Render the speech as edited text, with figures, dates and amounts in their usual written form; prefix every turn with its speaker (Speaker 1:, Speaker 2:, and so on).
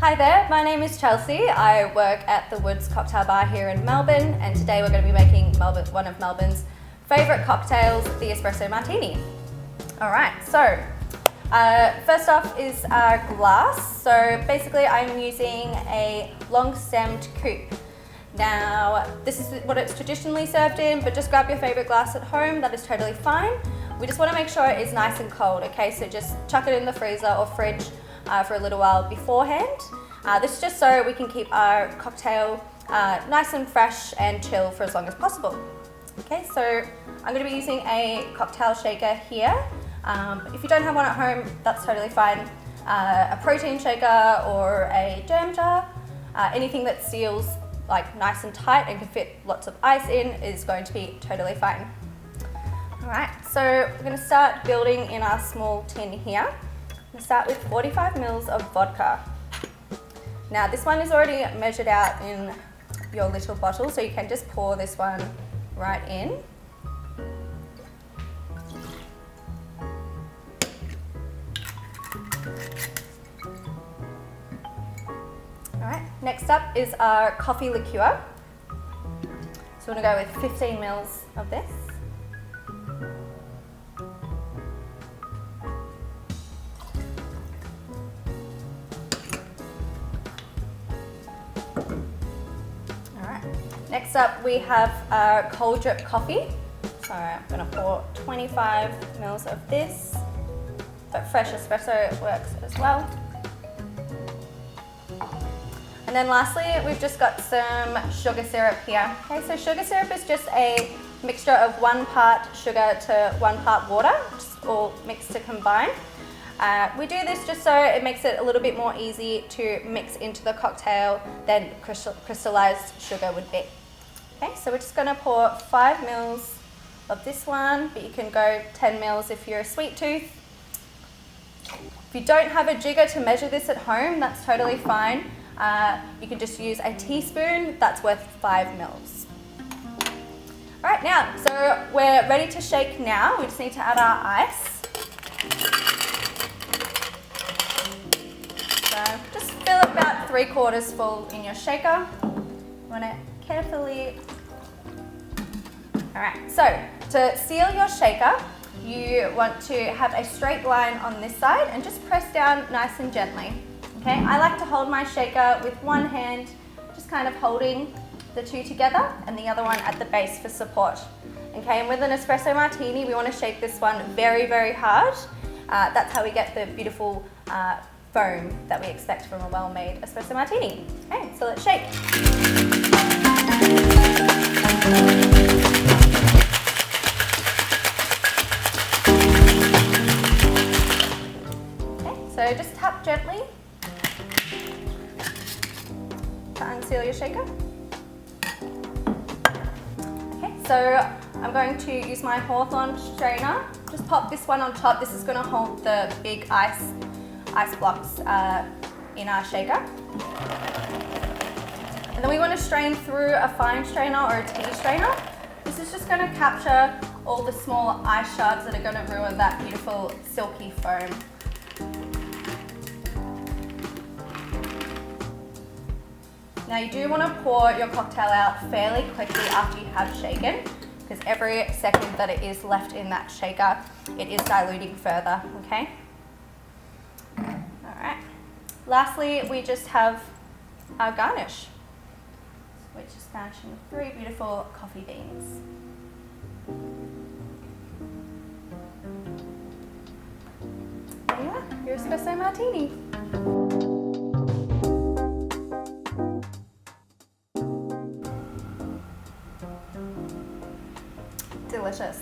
Speaker 1: Hi there, my name is Chelsea. I work at the Woods Cocktail Bar here in Melbourne, and today we're going to be making one of Melbourne's favourite cocktails, the Espresso Martini. Alright, so first off is our glass. So basically I'm using a long-stemmed coupe. Now this is what it's traditionally served in, but just grab your favourite glass at home, that is totally fine. We just want to make sure it is nice and cold, okay? So just chuck it in the freezer or fridge for a little while beforehand. This is just so we can keep our cocktail nice and fresh and chill for as long as possible. Okay, so I'm going to be using a cocktail shaker here. If you don't have one at home, that's totally fine. A protein shaker or a jam jar, anything that seals like nice and tight and can fit lots of ice in is going to be totally fine. Alright, so we're going to start building in our small tin here. I'm going to start with 45 mils of vodka. Now this one is already measured out in your little bottle, so you can just pour this one right in. Alright, next up is our coffee liqueur. So we're going to go with 15 mils of this. Next up we have our cold drip coffee. So I'm going to pour 25 mils of this, but fresh espresso works as well. And then lastly, we've just got some sugar syrup here. Okay, so sugar syrup is just a mixture of 1 part sugar to 1 part water, just all mixed to combine. We do this just so it makes it a little bit more easy to mix into the cocktail than crystallized sugar would be. Okay, so we're just going to pour 5 mils of this one, but you can go 10 mils if you're a sweet tooth. If you don't have a jigger to measure this at home, that's totally fine. You can just use a teaspoon, that's worth 5 mils. Alright, now, so we're ready to shake now. We just need to add our ice. So just fill it about 3/4 full in your shaker. You want to carefully. Alright, so to seal your shaker, you want to have a straight line on this side and just press down nice and gently. Okay, I like to hold my shaker with one hand, just kind of holding the two together, and the other one at the base for support. Okay, and with an espresso martini, we want to shake this one very, very hard. That's how we get the beautiful foam that we expect from a well-made espresso martini. Okay, so let's shake. Okay, so just tap gently to unseal your shaker. Okay, so I'm going to use my Hawthorn strainer. Just pop this one on top. This is going to hold the big ice blocks in our shaker. And then we want to strain through a fine strainer or a tea strainer. This is just going to capture all the small ice shards that are going to ruin that beautiful silky foam. Now you do want to pour your cocktail out fairly quickly after you have shaken, because every second that it is left in that shaker, it is diluting further, okay? Alright. Lastly, we just have our garnish, which is garnished with 3 beautiful coffee beans. There you are, your espresso martini. Delicious.